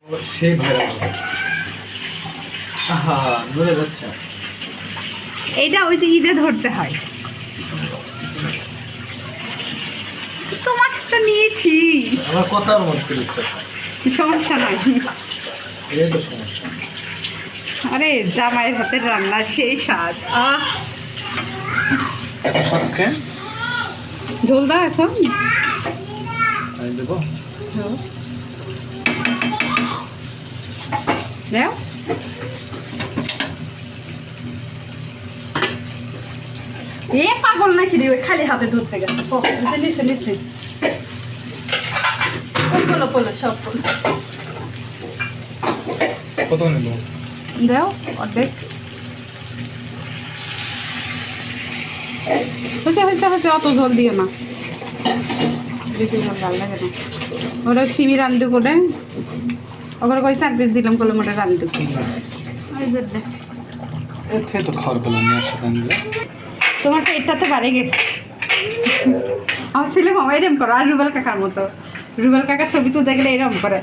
সেই ভালো আহা নড়ে যাচ্ছে। এইটা ওই যে ঈদে ধরতে হয়। তোমার তো নিয়েছি, আমার কথার মধ্যে দিচ্ছে, সমস্যা নাই। এই তো সমস্যা। আরে জামাইয়ের হাতের রান্না সেই স্বাদ। ঝোল দাও এখন। আমি দেবো। দাও। এ পাগল নাকি রে, ওই খালি হাতে ধরতে গেছে। নিচে নিচে পলো পলো সব পলো কত নেব? দাও অর্ধেক। হয়েছে হয়েছে হয়েছে, অত জল দিও না, বেশি জল ভালো লাগে না। ওরা সিমি রান্ধু করে ওগুলো কই 4 পিস দিলাম, কলে মোটে রান্ধু এতে তো খাওয়ার পেলাম না একসাথে আনলে। তোমার পেটটা তো বাড়ে গেছে। আমার ছেলে মামা এরম করো, আর রুবেল কাকার মতো। রুবেল কাকার ছবি তো দেখলে এরম করে।